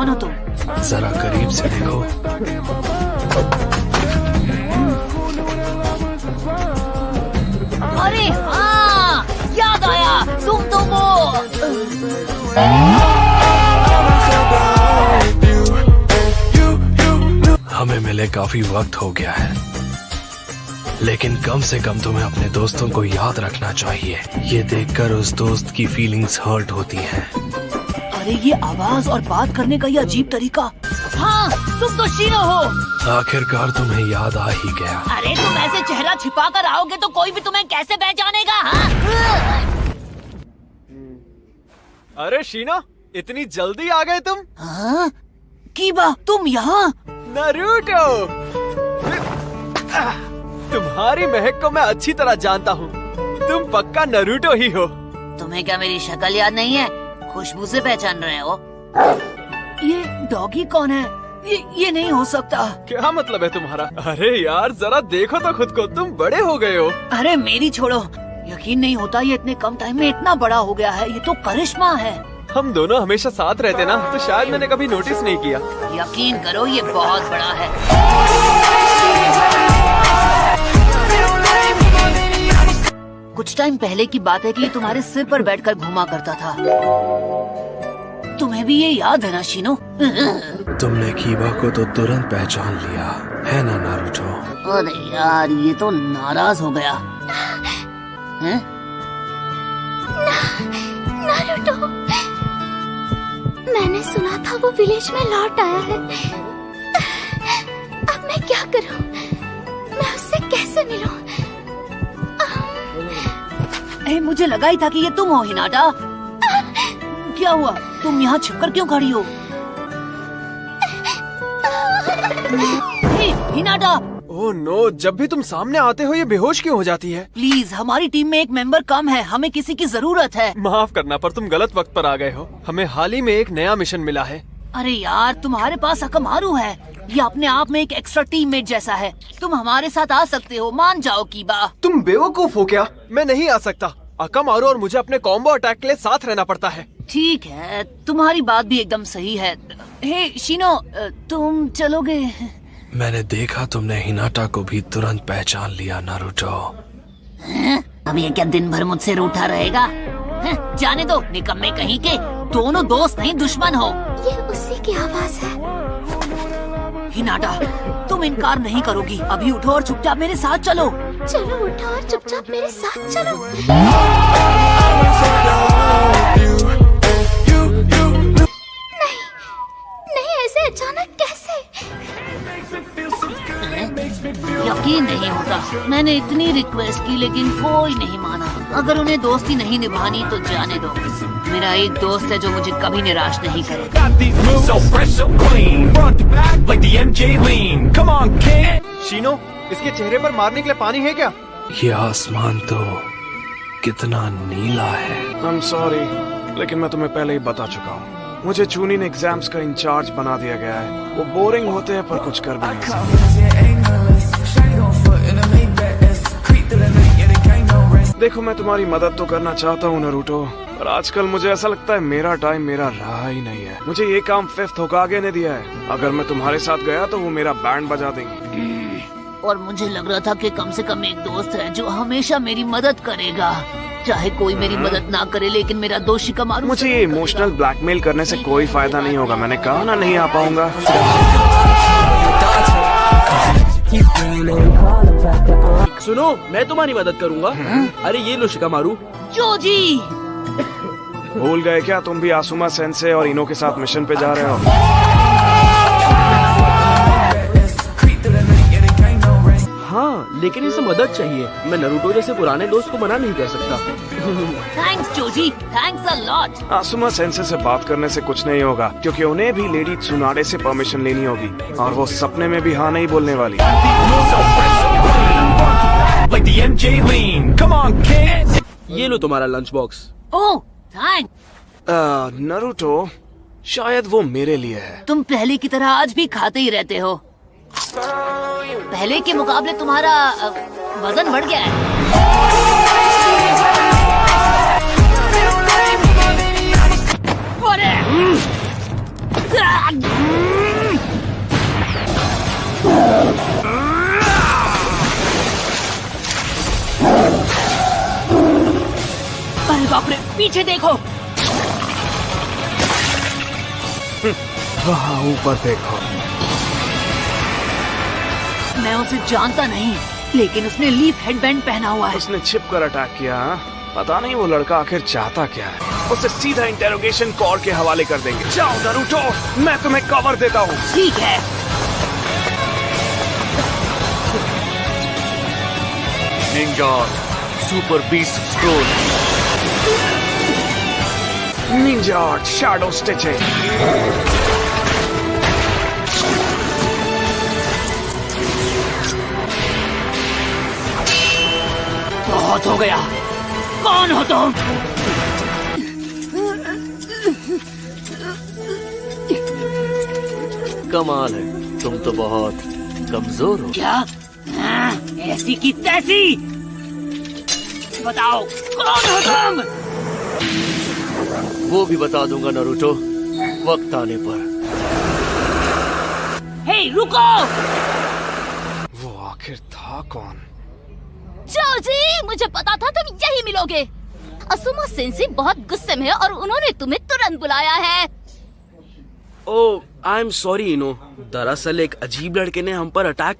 कौन हो तुम? जरा करीब से देखो। अरे हाँ, याद आया, तुम तो वो। हमें मिले काफी वक्त हो गया है, लेकिन कम से कम तुम्हें अपने दोस्तों को याद रखना चाहिए। ये देखकर उस दोस्त की फीलिंग्स हर्ट होती हैं। अरे ये आवाज और बात करने का ये अजीब तरीका। हाँ, तुम तो शीनो हो। आखिरकार तुम्हें याद आ ही गया। अरे तुम ऐसे चेहरा छिपा कर आओगे तो कोई भी तुम्हें कैसे पहचानेगा? हाँ? अरे शीना, इतनी जल्दी आ गए तुम? हाँ? कीबा, तुम यहाँ? नारुतो! तुम्हारी महक को मैं अच्छी तरह जानता हूँ। तुम पक्का नारुतो ही हो। तुम्हें क्या मेरी शक्ल याद नहीं है? खुशबू से पहचान रहे हो? ये डॉगी कौन है? ये नहीं हो सकता। क्या मतलब है तुम्हारा? अरे यार, जरा देखो तो खुद को, तुम बड़े हो गए हो। अरे मेरी छोड़ो, यकीन नहीं होता ये इतने कम टाइम में इतना बड़ा हो गया है। ये तो करिश्मा है। हम दोनों हमेशा साथ रहते ना, तो शायद मैंने कभी नोटिस नहीं किया। यकीन करो, ये बहुत बड़ा है। कुछ टाइम पहले की बात है कि ये तुम्हारे सिर पर बैठकर घुमा करता था। तुम्हें भी ये याद है ना शीनो? तुमने कीबा को तो तुरंत पहचान लिया है ना नारुतो? अरे यार, ये तो नाराज हो गया। हैं? नारुतो, मैंने सुना था वो विलेज में लौट आया है। अब मैं क्या करूं? मैं उससे कैसे मिलूं? मुझे लगा ही था कि ये तुम हो हिनाटा। क्या हुआ? तुम यहाँ छिपकर क्यों खड़ी हो? हिनाटा! ओह नो, जब भी तुम सामने आते हो ये बेहोश क्यों हो जाती है? प्लीज, हमारी टीम में एक मेंबर कम है, हमें किसी की जरूरत है। माफ करना, पर तुम गलत वक्त पर आ गए हो। हमें हाल ही में एक नया मिशन मिला है। अरे यार, तुम्हारे पास अकमारू है। ये अपने आप में एक एक्स्ट्रा टीममेट जैसा है। तुम हमारे साथ आ सकते हो, मान जाओ कीबा। तुम बेवकूफ हो क्या? मैं नहीं आ सकता। अकामारू और मुझे अपने कॉम्बो अटैक के लिए साथ रहना पड़ता है। ठीक है, तुम्हारी बात भी एकदम सही है। हे शीनो, तुम चलोगे? मैंने देखा तुमने हिनाटा को भी तुरंत पहचान लिया नारुतो। अब ये क्या दिन भर मुझसे रूठा रहेगा? जाने दो, निकम्मे कहीं के। दोनों दोस्त नहीं, दुश्मन हो। ये उसी की आवाज है। हिनाटा, तुम इनकार नहीं करोगी। अभी उठो और चुपचाप मेरे साथ चलो। चलो उठो और चुपचाप मेरे साथ चलो। नहीं, नहीं, ऐसे अचानक कैसे? यकीन नहीं होता, मैंने इतनी रिक्वेस्ट की लेकिन कोई नहीं माना। अगर उन्हें दोस्ती नहीं निभानी तो जाने दो। मेरा एक दोस्त है जो मुझे कभी निराश नहीं करेगा। शीनो, इसके चेहरे पर मारने के लिए पानी है क्या? ये आसमान तो कितना नीला है। I'm sorry, लेकिन मैं तुम्हें पहले ही बता चुका हूँ। मुझे चूनिन एग्जाम्स का इंचार्ज बना दिया गया है। वो बोरिंग होते हैं पर कुछ कर भी नहीं सकते। देखो, मैं तुम्हारी मदद तो करना चाहता हूँ नारुतो, पर आजकल मुझे ऐसा लगता है मेरा टाइम मेरा रहा ही नहीं है। मुझे ये काम 5th होकागे ने दिया है। अगर मैं तुम्हारे साथ गया तो वो मेरा बैंड बजा देंगे। और मुझे लग रहा था कि कम से कम एक दोस्त है जो हमेशा मेरी मदद करेगा, चाहे कोई मेरी मदद ना करे। लेकिन मेरा दोस्त शिकामारू। मुझे ये इमोशनल ब्लैकमेल करने से कोई फायदा नहीं होगा। मैंने कहा ना, नहीं आ पाऊंगा। सुनो, मैं तुम्हारी मदद करूंगा। अरे ये लो शिकामारू। जोजी! भूल गए क्या तुम भी आसुमा सेंसे और इनो के साथ मिशन पे जा रहे हो? हाँ, लेकिन इसे मदद चाहिए। मैं नारुतो जैसे पुराने दोस्त को मना नहीं कर सकता। Thanks Joji, thanks a lot. Asuma sensei से बात करने से कुछ नहीं होगा, क्योंकि उन्हें भी लेडी त्सुनाडे से परमिशन लेनी होगी, और वो सपने में भी हाँ नहीं बोलने वाली। ये लो तुम्हारा लंच बॉक्स। ओह, थैंक्स। नारुतो, शायद वो मेरे लिए है। तुम पहले की तरह आज भी खाते ही रहते हो। पहले के मुकाबले तुम्हारा वजन बढ़ गया है। अरे! अरे बाप रे, पीछे देखो। वहाँ ऊपर देखो। मैं उसे जानता नहीं, लेकिन उसने लीफ हेडबैंड पहना हुआ है। उसने छिप कर अटैक किया। हाँ? पता नहीं वो लड़का आखिर चाहता क्या है। उसे सीधा इंटेरोगेशन कोर के हवाले कर देंगे। जाओ नारुतो, मैं तुम्हें कवर देता हूँ। ठीक है। Ninja super beast scroll. Ninja shadow stitching. बहुत हो गया। कौन हो तुम? कमाल है, तुम तो बहुत कमजोर हो। क्या? ऐसी की तैसी। बताओ कौन हो तुम? वो भी बता दूंगा नारुतो, वक्त आने पर। हे रुको। वो आखिर था कौन? जोजी, मुझे पता था तुम यही मिलोगे। असुमा सेंसी बहुत गुस्से में है और उन्होंने तुम्हें तुरंत बुलाया है। ओह, आई एम सॉरी इनो। दरअसल एक अजीब लड़के ने हम पर अटैक